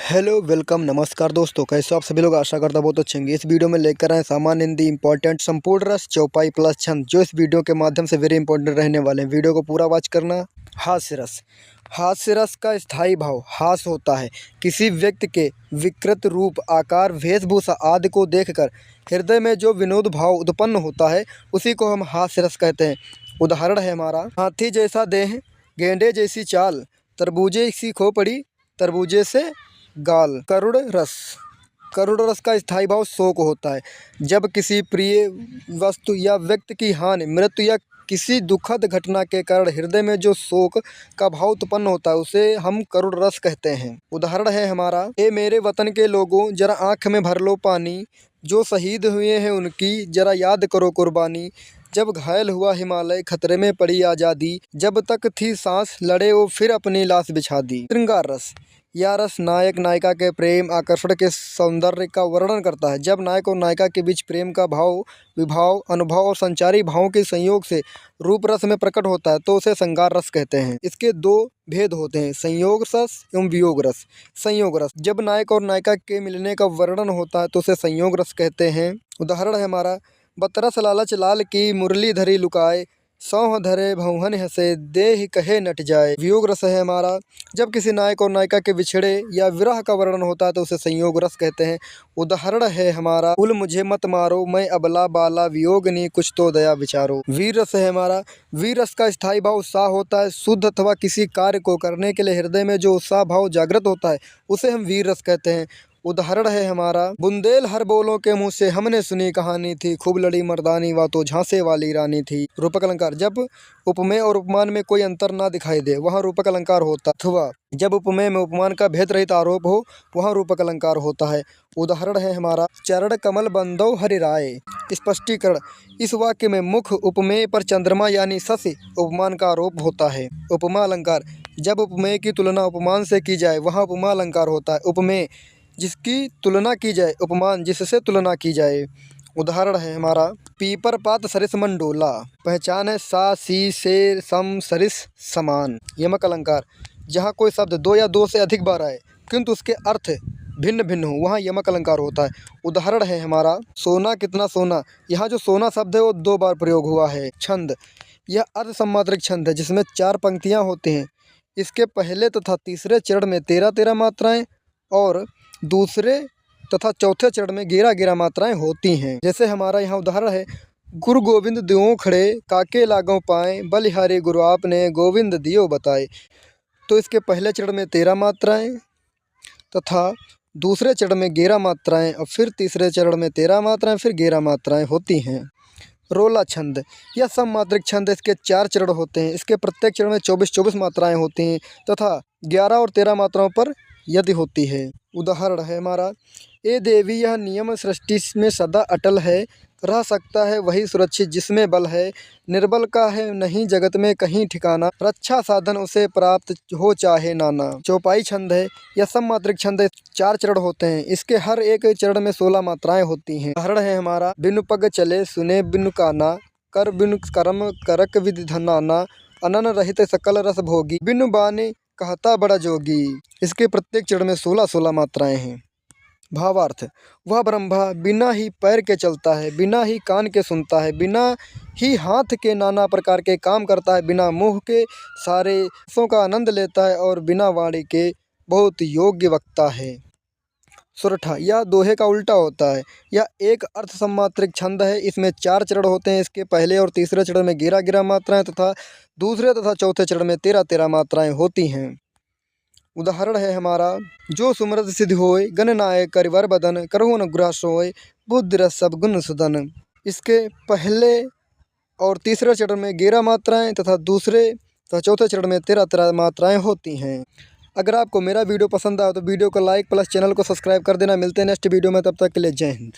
Hello welcome नमस्कार दोस्तों, कैसे हो आप सभी लोग। आशा करता बहुत अच्छे होंगे। इस वीडियो में लेकर आए सामान्य हिंदी इंपॉर्टेंट संपूर्ण रस चौपाई प्लस छंद, जो इस वीडियो के माध्यम से वेरी इंपॉर्टेंट रहने वाले हैं। वीडियो को पूरा वॉच करना। हास्य रस। हास्य रस का स्थायी भाव हास होता है। किसी व्यक्ति के विकृत रूप, आकार, वेशभूषा आदि को देखकर हृदय में जो विनोद भाव उत्पन्न होता है, उसी को हम हास्य रस कहते हैं। उदाहरण है हमारा, हाथी जैसा देह, गेंडे जैसी चाल, तरबूजे सी खोपड़ी, तरबूजे से गाल। करुण रस। करुण रस का स्थायी भाव शोक होता है। जब किसी प्रिय वस्तु या व्यक्ति की हानि, मृत्यु या किसी दुखद घटना के कारण हृदय में जो शोक का भाव उत्पन्न होता है, उसे हम करुण रस कहते हैं। उदाहरण है हमारा, ए मेरे वतन के लोगों, जरा आँख में भर लो पानी, जो शहीद हुए हैं उनकी जरा याद करो कुर्बानी। जब घायल हुआ हिमालय, खतरे में पड़ी आज़ादी, जब तक थी सांस लड़े वो फिर अपनी लाश बिछा दी। श्रृंगार रस। यह रस नायक नायिका के प्रेम, आकर्षण के सौंदर्य का वर्णन करता है। जब नायक और नायिका के बीच प्रेम का भाव, विभाव, अनुभव और संचारी भावों के संयोग से रूप रस में प्रकट होता है, तो उसे श्रृंगार रस कहते हैं। इसके दो भेद होते हैं, संयोग रस एवं वियोग रस। संयोग रस, जब नायक और नायिका के मिलने का वर्णन होता है तो उसे संयोग रस कहते हैं। उदाहरण है हमारा, बतरस लालच लाल की मुरली धरी लुकाए, सौह धरे भौहन हंसे, देह कहे नट जाए। वियोग रस है हमारा, जब किसी नायक और नायिका के बिछड़े या विरह का वर्णन होता है तो उसे संयोग रस कहते हैं। उदाहरण है हमारा, उल मुझे मत मारो, मैं अबला बाला वियोगनी, कुछ तो दया विचारो। वीर रस है हमारा, वीर रस का स्थायी भाव उत्साह होता है। शुद्ध अथवा किसी कार्य को करने के लिए हृदय में जो उत्साह भाव जागृत होता है, उसे हम वीर रस कहते हैं। उदाहरण है हमारा, बुंदेल हर बोलों के मुँह से हमने सुनी कहानी थी, खूब लड़ी मर्दानी वा तो झांसे वाली रानी थी। रूपक अलंकार, जब उपमेय और उपमान में कोई अंतर ना दिखाई दे, वहाँ रूपक अलंकार होता है। अथवा जब उपमेय में उपमान का भेद रहित आरोप हो, वहाँ रूपक अलंकार होता है। उदाहरण है हमारा, चरण कमल बंदो हरि राय। स्पष्टीकरण, इस वाक्य में मुख्य उपमेय पर चंद्रमा यानी शशि उपमान का आरोप होता है। उपमा अलंकार, जब उपमेय की तुलना उपमान से की जाए, वहाँ उपमा अलंकार होता है। उपमेय जिसकी तुलना की जाए, उपमान जिससे तुलना की जाए। उदाहरण है हमारा, पीपर पात सरिस मंडोला। पहचान है, सा सी से सम सरिस समान। यमक अलंकार, जहाँ कोई शब्द दो या दो से अधिक बार आए किंतु उसके अर्थ भिन्न भिन्न हो, वहाँ यमक अलंकार होता है। उदाहरण है हमारा, सोना कितना सोना। यहाँ जो सोना शब्द है वो दो बार प्रयोग हुआ है। छंद, यह अर्ध सम्मात्रक छंद है जिसमें 4 पंक्तियाँ होती हैं। इसके पहले तथा तीसरे चरण में 13-13 मात्राएँ और दूसरे तथा चौथे चरण में 11-11 मात्राएं होती हैं। जैसे हमारा यहाँ उदाहरण है, गुरु गोविंद दियो खड़े, काके लागों पाए, बलिहारी गुरु आपने, गोविंद दियो बताए। तो इसके पहले चरण में 13 मात्राएं तथा दूसरे चरण में 11 मात्राएं और फिर तीसरे चरण में 13 मात्राएं, फिर 11 मात्राएं होती हैं। रोला छंद, यह सम्मात्रक छंद, इसके 4 चरण होते हैं। इसके प्रत्येक चरण में 24-24 मात्राएं होती हैं तथा 11 और 13 मात्राओं पर यदि होती है। उदाहरण है हमारा, ए देवी यह नियम सृष्टि में सदा अटल है, रह सकता है वही सुरक्षित जिसमें बल है, निर्बल का है नहीं जगत में कहीं ठिकाना, रक्षा साधन उसे प्राप्त हो चाहे नाना। चौपाई छंद है, यह सम्मात्रक छंद है, 4 चरण होते हैं। इसके हर एक चरण में 16 मात्राएं होती हैं। उदाहरण है हमारा, बिनु पग चले सुने बिनु काना, कर बिनु कर्म करक विधि धनाना, अनन रहित सकल रस भोगी, बिनु बाने कहता बड़ा जोगी। इसके प्रत्येक चरण में 16-16 मात्राएं हैं। भावार्थ, वह ब्रह्मा बिना ही पैर के चलता है, बिना ही कान के सुनता है, बिना ही हाथ के नाना प्रकार के काम करता है, बिना मुँह के सारे रसों का आनंद लेता है और बिना वाणी के बहुत योग्य वक्ता है। सुरठा, यह दोहे का उल्टा होता है। यह एक अर्थ सम्मात्रक छंद है। इसमें 4 चरण होते हैं। इसके पहले और तीसरे चरण में 11-11 मात्राएं तथा दूसरे तथा चौथे चरण में 13-13 मात्राएं होती हैं। उदाहरण है हमारा, जो सुमरत सिद्धि होय, गणनायक करिवर बदन, करहु अनुग्रह सोय, बुद्धि रस सब गुण सुदन। इसके पहले और तीसरे चरण में 11 मात्राएं तथा दूसरे तथा चौथे चरण में 13-13 मात्राएं होती हैं। अगर आपको मेरा वीडियो पसंद आया तो वीडियो को लाइक प्लस चैनल को सब्सक्राइब कर देना। मिलते हैं नेक्स्ट वीडियो में, तब तक के लिए जय हिंद।